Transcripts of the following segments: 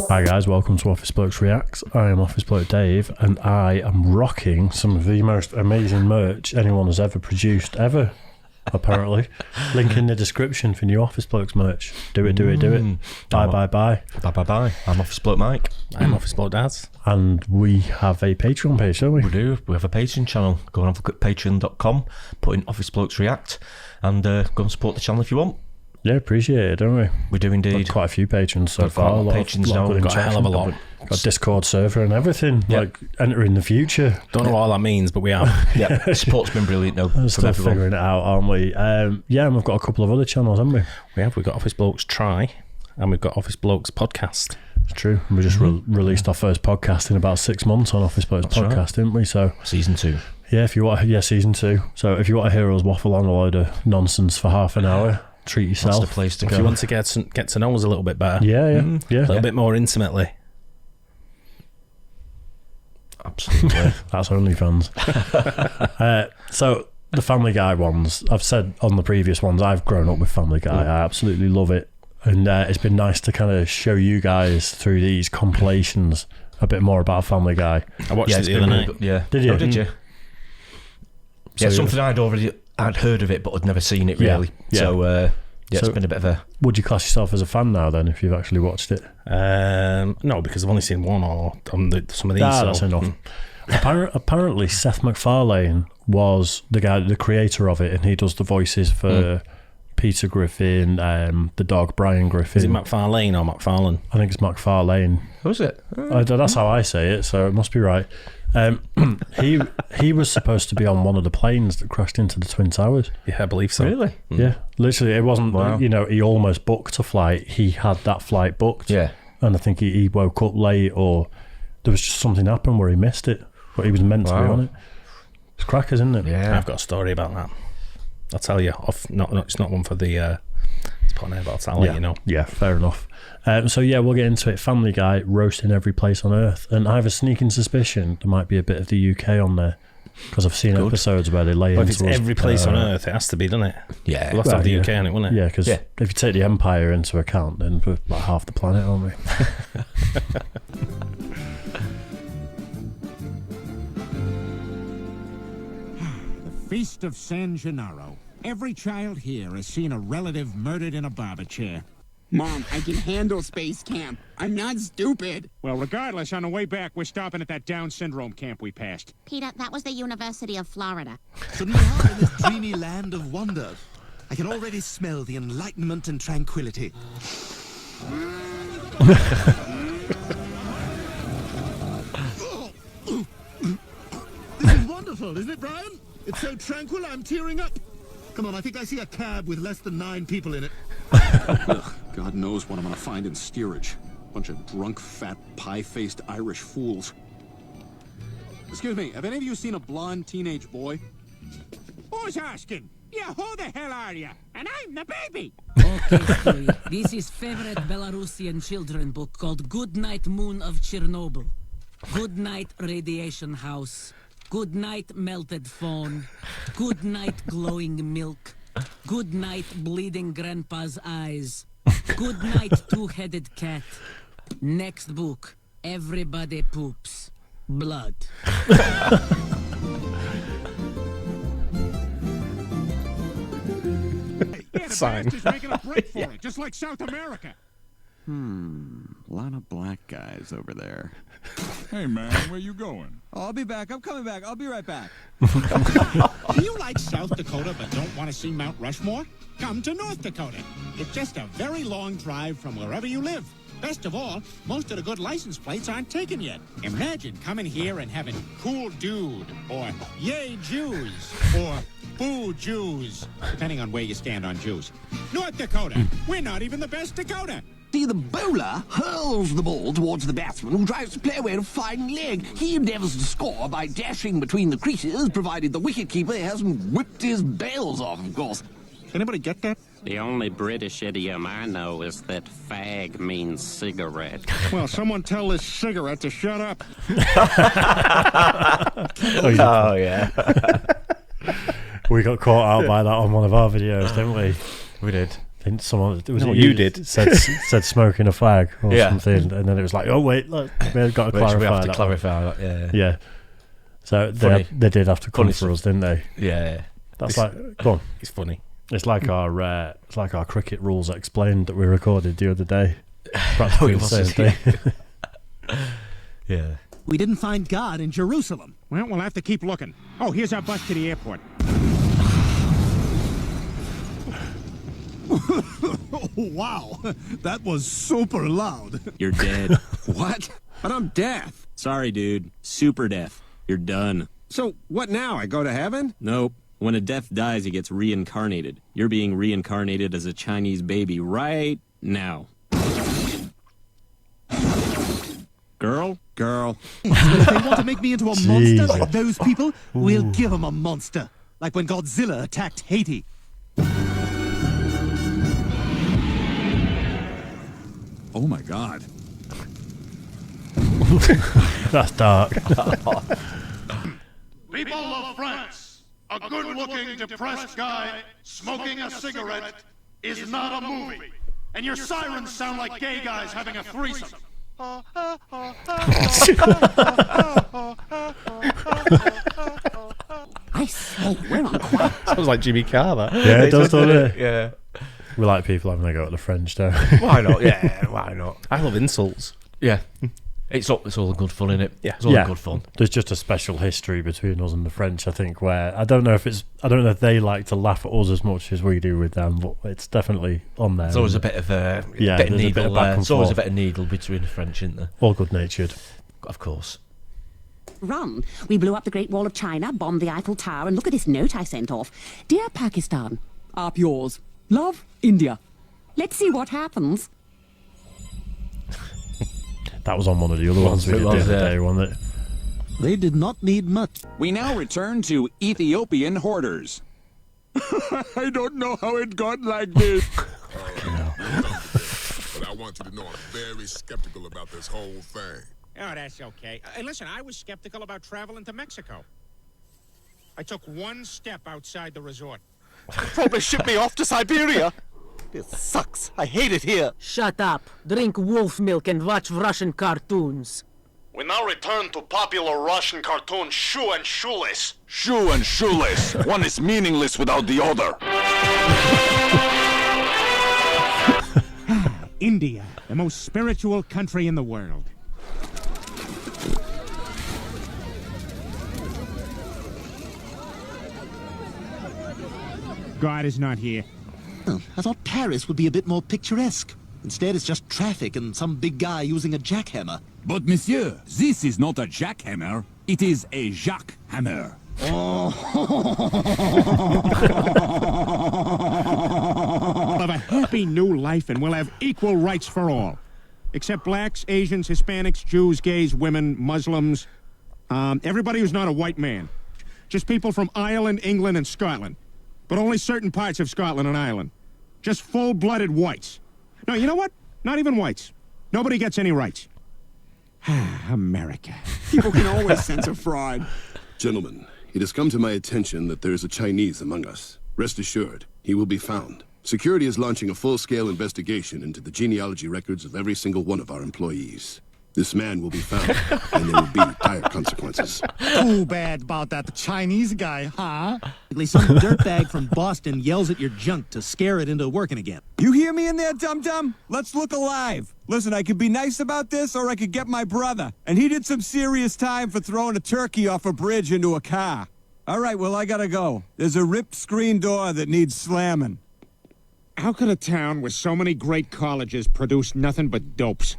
Hi guys, welcome to Office Blokes Reacts. I am Office Bloke Dave and I am rocking some of the most amazing merch anyone has ever produced, ever, apparently. Link in the description for new Office Blokes merch. Do it. Bye. I'm Office Bloke Mike. I'm Office Bloke Daz. And we have a Patreon page, don't we? We do. We have a Patreon channel. Go and have a look at patreon.com, put in Office Blokes React, and go and support the channel if you want. Yeah, appreciate it, don't we? We do indeed. Got quite a few patrons so Got far. quite a lot of patrons now. We've got a hell of a lot. Got Discord server and everything. Yeah. Like, enter in the future. Don't know what all that means, but we are. Yeah, support's been brilliant though. We're still figuring it out, aren't we? Yeah, and we've got a couple of other channels, haven't we? We've got Office Blokes Try, and we've got Office Blokes Podcast. It's true. We just released our first podcast in about 6 months on Office Blokes Podcast, right. didn't we? So Season 2. yeah, if you want, season 2. So if you want to hear us waffle on a load of nonsense for half an hour, treat yourself. That's the place to If go. you want to get to know us a little bit better, Yeah. a little bit more intimately. Absolutely. That's OnlyFans. So the Family Guy ones, I've said on the previous ones, I've grown up with Family Guy. I absolutely love it. And it's been nice to kind of show you guys through these compilations a bit more about Family Guy. I watched it it's the been other really night. good. Yeah. Did you? Oh, did you? So Yeah, something I'd heard of it, but I'd never seen it really. Yeah. So So- it's been a bit of a. Would you class yourself as a fan now then, if you've actually watched it? No, because I've only seen one or on some of these. That's enough. Apparently, Seth MacFarlane was the creator of it, and he does the voices for Peter Griffin, the dog Brian Griffin. Is it MacFarlane or MacFarlane? I think it's MacFarlane. Was it? That's how I say it, so it must be right. He was supposed to be on one of the planes that crashed into the Twin Towers. Yeah, I believe so. Really? Yeah, literally, it wasn't. Wow. He almost booked a flight. He had that flight booked. Yeah. And I think he woke up late, or there was just something happened where he missed it, but he was meant to be on it. It's crackers, isn't it? Yeah. I've got a story about that. I'll tell you. It's not one for the. It's put on air, but I'll let you know. Yeah, fair enough. So yeah, we'll get into it. Family Guy roasting every place on earth, and I have a sneaking suspicion there might be a bit of the UK on there because I've seen episodes where they lay Well, if into it's us, every place on earth, it has to be, doesn't it? Yeah. We'll have to have the yeah. UK on it, wouldn't it? Yeah, because if you take the Empire into account, then we're like half the planet, aren't we? Feast of San Gennaro. Every child here has seen a relative murdered in a barber chair. Mom, I can handle space camp. I'm not stupid. Well, regardless, on the way back, we're stopping at that Down syndrome camp we passed. Peter, that was the University of Florida. So now in this dreamy land of wonder, I can already smell the enlightenment and tranquility. This is wonderful, isn't it, Brian? It's so tranquil, I'm tearing up. Come on, I think I see a cab with less than 9 people in it. God knows what I'm gonna find in steerage. Bunch of drunk, fat, pie-faced Irish fools. Excuse me, have any of you seen a blonde teenage boy? Who's asking? Yeah, who the hell are you? And I'm the baby. Okay, Stewie. This is favorite Belarusian children book called Good Night Moon of Chernobyl. Good night radiation house. Good night melted phone. Good night glowing milk. Good night bleeding grandpa's eyes. Good night two-headed cat. Next book. Everybody poops. Blood. Yeah, the bastard's making a break for it, just like South America. A lot of black guys over there. Hey man, where you going? Oh, I'll be back. I'm coming back. I'll be right back. Do you like South Dakota but don't want to see Mount Rushmore? Come to North Dakota. It's just a very long drive from wherever you live. Best of all, most of the good license plates aren't taken yet. Imagine coming here and having cool dude, or yay Jews, or boo Jews, depending on where you stand on Jews. North Dakota, we're not even the best Dakota. See, the bowler hurls the ball towards the batsman, who tries to play away a fine leg. He endeavours to score by dashing between the creases, provided the wicketkeeper hasn't whipped his bails off, of course. Anybody get that? The only British idiom I know is that fag means cigarette. Well, someone tell this cigarette to shut up. Oh, yeah. We got caught out by that on one of our videos, didn't we? We did. think someone you did. said smoking a fag or Yeah. something, and then it was like, oh wait, look, we've got to clarify We have to that. clarify that. Yeah. Yeah. So Funny. they did have to come Funny for us, didn't they? Yeah. That's like, go on. It's funny. It's like our cricket rules explained that we recorded the other day. Oh, Practically it the was, same thing. Yeah. We didn't find God in Jerusalem. Well, we'll have to keep looking. Oh, here's our bus to the airport. Wow, that was super loud. You're dead. What? But I'm deaf. Sorry, dude. Super deaf. You're done. So, what now? I go to heaven? Nope. When a deaf dies, he gets reincarnated. You're being reincarnated as a Chinese baby right now. Girl? Girl. If they want to make me into a monster like those people, we'll Ooh. give them a monster. Like when Godzilla attacked Haiti. Oh my God. That's dark. People of France, a good-looking, depressed guy smoking a cigarette is not a movie. And your sirens sound like gay guys having a threesome. I say, we're on quiet. Sounds like Jimmy Carr, that. Yeah, it does, doesn't it? Yeah. We like people having a go at the French, don't we? Why not? Yeah, why not? I love insults. Yeah. It's all good fun, innit? Yeah. It's all good fun. There's just a special history between us and the French, I think, where I don't know if they like to laugh at us as much as we do with them, but it's definitely on there. There's always a bit of bit of there's needle a bit of there. back and There's always a forth. bit of needle between the French, isn't there? All good natured. Of course. Run. We blew up the Great Wall of China, bombed the Eiffel Tower, and look at this note I sent off. Dear Pakistan, Up yours. Love, India. let's see what happens. That was on one of the other ones we did the other day, wasn't it? They did not need much. We now return to Ethiopian hoarders. I don't know how it got like this. But I want you to know I'm very skeptical about this whole thing. Oh, that's okay. Listen, I was skeptical about traveling to Mexico. I took one step outside the resort. Probably ship me off to Siberia. This sucks. I hate it here. Shut up. Drink wolf milk and watch Russian cartoons. We now return to popular Russian cartoon Shoe and Shoeless. Shoe and shoeless. One is meaningless without the other. India, the most spiritual country in the world. God is not here. Oh, I thought Paris would be a bit more picturesque. Instead, it's just traffic and some big guy using a jackhammer. But monsieur, this is not a jackhammer. It is a jackhammer. We'll have a happy new life and we'll have equal rights for all. Except blacks, Asians, Hispanics, Jews, gays, women, Muslims. Everybody who's not a white man. Just people from Ireland, England, and Scotland. But only certain parts of Scotland and Ireland. Just full-blooded whites. No, you know what? Not even whites. Nobody gets any rights. America. People can always censor fraud. Gentlemen, it has come to my attention that there is a Chinese among us. Rest assured, he will be found. Security is launching a full-scale investigation into the genealogy records of every single one of our employees. This man will be found, and there will be dire consequences. Too bad about that Chinese guy, huh? Some dirtbag from Boston yells at your junk to scare it into working again. You hear me in there, dum-dum? Let's look alive. Listen, I could be nice about this, or I could get my brother. And he did some serious time for throwing a turkey off a bridge into a car. All right, well, I gotta go. There's a ripped screen door that needs slamming. How could a town with so many great colleges produce nothing but dopes?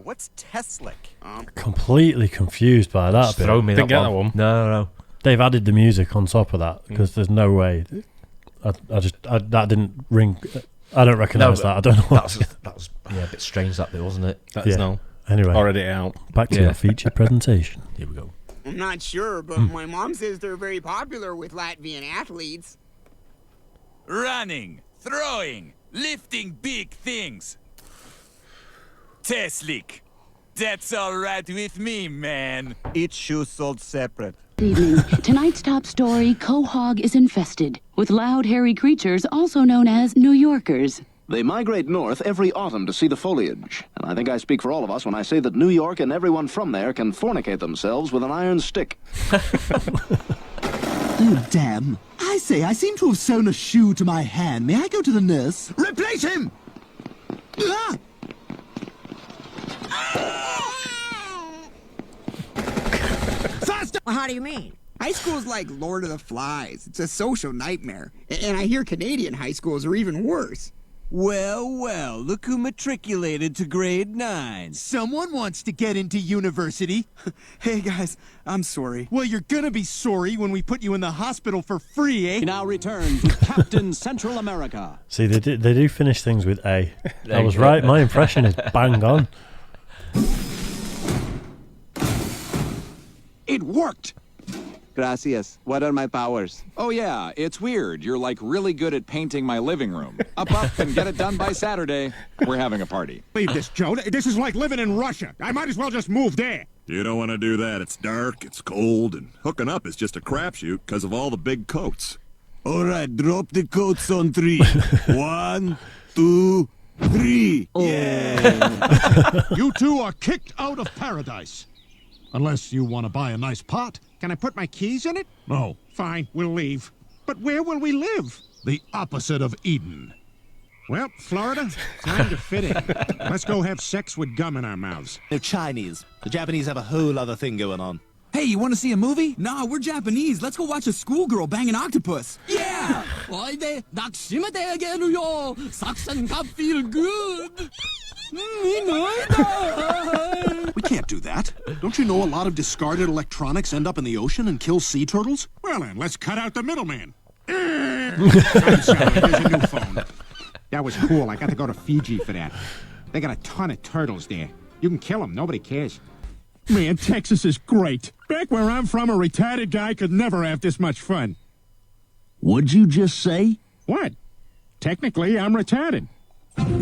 What's Teslic? Completely confused by that bit. Throw me Didn't that get one. that one. No. they've added the music on top of that because there's no way. That didn't ring. I don't recognise that. I don't know. That was a bit strange, that bit, wasn't it? Anyway, already out. Back to your feature presentation. Here we go. I'm not sure, but my mom says they're very popular with Latvian athletes. Running, throwing, lifting big things. Teslik. That's all right with me, man. Each shoe sold separate. Evening. Tonight's top story, Quahog is infested with loud, hairy creatures also known as New Yorkers. They migrate north every autumn to see the foliage. And I think I speak for all of us when I say that New York and everyone from there can fornicate themselves with an iron stick. Oh, damn. I say, I seem to have sewn a shoe to my hand. May I go to the nurse? Replace him! Ah! Faster! Well, how do you mean? High school's like Lord of the Flies. It's a social nightmare. And I hear Canadian high schools are even worse. Well, look who matriculated to grade 9. Someone wants to get into university. Hey, guys, I'm sorry. Well, you're gonna be sorry when we put you in the hospital for free, eh? Now return to Captain Central America. See, they do finish things with A. I was right. My impression is bang on. It worked! Gracias. What are my powers? Oh yeah, it's weird. You're like really good at painting my living room. Up and get it done by Saturday. We're having a party. Leave this, Joe. This is like living in Russia. I might as well just move there. You don't want to do that. It's dark, it's cold, and hooking up is just a crapshoot because of all the big coats. All right, drop the coats on 3. 1, 2, 3. Yeah! You two are kicked out of paradise. Unless you want to buy a nice pot. Can I put my keys in it? No. Fine, we'll leave. But where will we live? The opposite of Eden. Well, Florida, time to fit in. Let's go have sex with gum in our mouths. They're Chinese. The Japanese have a whole other thing going on. Hey, you want to see a movie? Nah, we're Japanese. Let's go watch a schoolgirl bang an octopus. Yeah! We feel good. We can't do that. Don't you know a lot of discarded electronics end up in the ocean and kill sea turtles? Well then, let's cut out the middleman. I'm sorry, there's a new phone. That was cool. I got to go to Fiji for that. They got a ton of turtles there. You can kill them. Nobody cares. Man, Texas is great. Back where I'm from, a retarded guy could never have this much fun. What'd you just say? What? Technically, I'm retarded.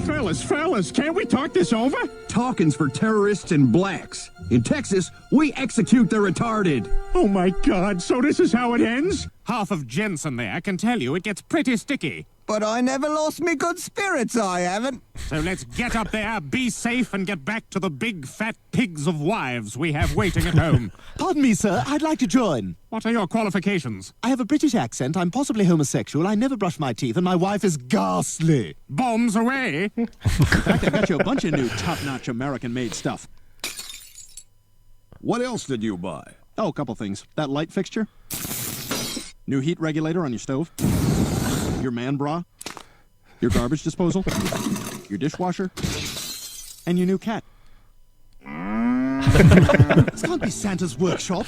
Fellas, can't we talk this over? Talking's for terrorists and blacks. In Texas, we execute the retarded. Oh my God, so this is how it ends? Half of Jensen there, I can tell you, it gets pretty sticky. But I never lost me good spirits, I haven't. So let's get up there, be safe, and get back to the big fat pigs of wives we have waiting at home. Pardon me, sir. I'd like to join. What are your qualifications? I have a British accent, I'm possibly homosexual, I never brush my teeth, and my wife is ghastly. Bombs away! In fact, I got you a bunch of new top-notch American-made stuff. What else did you buy? Oh, a couple things. That light fixture. New heat regulator on your stove. Your man bra. Your garbage disposal. Your dishwasher. And your new cat. This can't be Santa's workshop.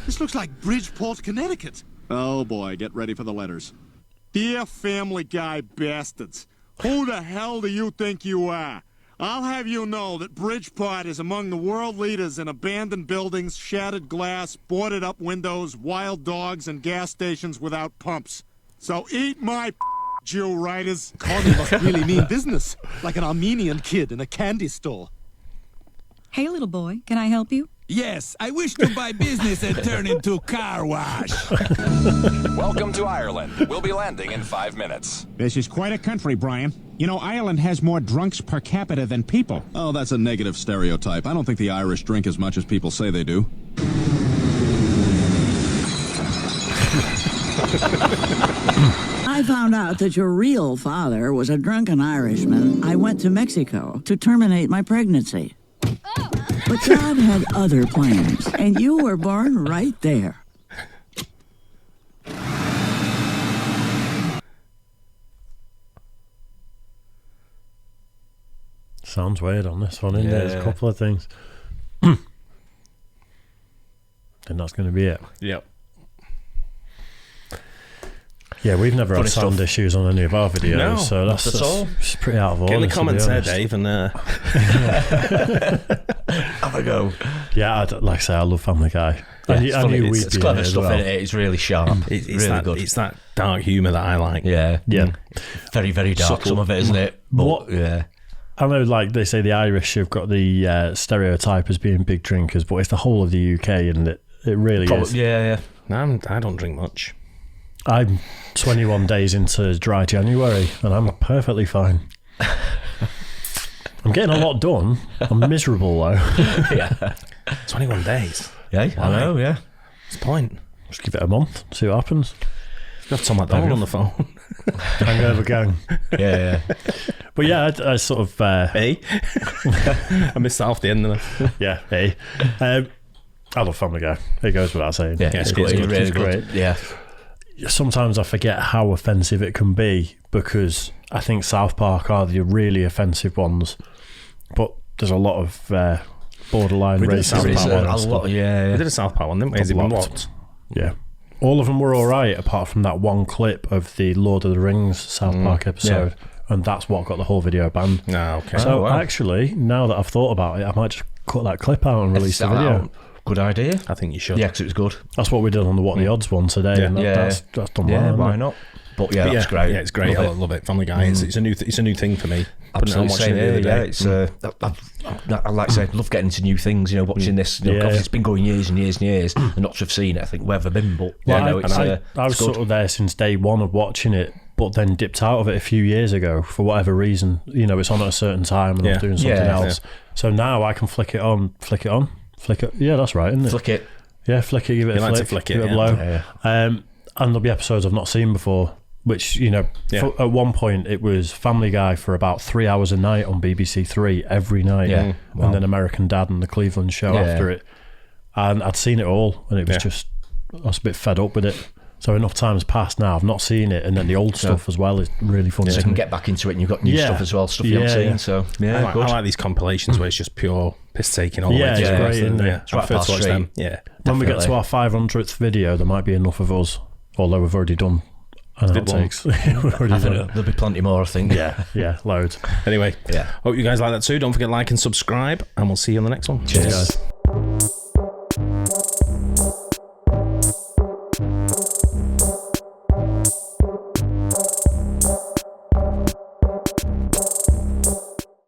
This looks like Bridgeport, Connecticut. Oh boy, get ready for the letters. Dear Family Guy bastards, who the hell do you think you are? I'll have you know that Bridgeport is among the world leaders in abandoned buildings, shattered glass, boarded up windows, wild dogs, and gas stations without pumps. So eat my Jew writers. Connie must really mean business, like an Armenian kid in a candy store. Hey, little boy, can I help you? Yes, I wish to buy business and turn into car wash. Welcome to Ireland. We'll be landing in 5 minutes. This is quite a country, Brian. You know, Ireland has more drunks per capita than people. Oh, that's a negative stereotype. I don't think the Irish drink as much as people say they do. I found out that your real father was a drunken Irishman. I went to Mexico to terminate my pregnancy. But God had other plans, and you were born right there. Sounds weird on this one, isn't it? There's a couple of things. And that's going to be it. Yep. Yeah, we've never had Funny sound stuff. issues on any of our videos, No, so not at all. it's pretty out of order. Get in the to be comments there, honest. Dave, and Have a go. Yeah, like I say, I love Family Guy. Yeah, I it's knew funny. we'd It's be clever in it as stuff well. in it. It's really sharp. it's really that, good. It's that dark humour that I like. Yeah. Yeah. Very, very dark, Subtle. some of it, isn't it? But, What- yeah. I know, like they say, the Irish have got the stereotype as being big drinkers, but it's the whole of the UK, and it really is. Yeah, yeah. I don't drink much. I'm 21 days into dry January, and I'm perfectly fine. I'm getting a lot done. I'm miserable, though. Yeah. 21 days. Yeah, I know, yeah. What's the point? Just give it a month, see what happens. You have Tom McDonald on the phone. Hangover gang. Yeah. But yeah, I sort of... Hey? I missed that off the end of it. Yeah, hey. I love Family Guy. It goes without saying. Yeah, it's good. It's really It's good. great. Yeah. Sometimes I forget how offensive it can be, because I think South Park are the really offensive ones, but there's a lot of borderline We did a racism. South Park a one. lot, yeah. We did a South Park one, didn't we? Has it been blocked? Yeah. All of them were all right, apart from that one clip of the Lord of the Rings South Park episode, and that's what got the whole video banned. Ah, okay. So wow. actually, now that I've thought about it, I might just cut that clip out and release the Sell video. out. Good idea. I think you should. Yeah, because it was good. That's what we did on the What the Odds one today, Yeah. and that's done well. Yeah, hasn't why it? not? But yeah, that's great. Yeah, it's great. I love it. Family Guy. It's a new thing for me. Absolutely, Watching same it the other here. Yeah, day. it's I like to say, I love getting into new things. Watching this. Obviously, it's been going years and years and years, and not to have seen it. I think where have I been? But Well, it's I was it's good. sort of there since day one of watching it, but then dipped out of it a few years ago for whatever reason. It's on at a certain time, and I'm doing something else. So now I can flick it on. Yeah, that's right, isn't it? Flick it. Yeah, flick it. Give it You a like to flick. flick it, give it a yeah. blow. Yeah. And there'll be episodes I've not seen before. Which at one point it was Family Guy for about 3 hours a night on BBC Three every night, Yeah. Wow. and then American Dad and the Cleveland Show after it. And I'd seen it all, and it was just I was a bit fed up with it. So enough time's passed now. I've not seen it, and then the old stuff as well is really fun. So you can get back into it, and you've got new stuff as well, stuff you haven't seen. So I like these compilations where it's just pure piss taking all the way Yeah, it's through. great, isn't it? Yeah, It's right I prefer past to watch street. them. Yeah. When we get to Definitely. our 500th video, there might be enough of us, although we've already done an Did one. outtakes. We've already I think done- there'll be plenty more, I think. yeah, loads. Anyway, Yeah. hope you guys like that too. Don't forget to like and subscribe, and we'll see you on the next one. Cheers. Guys.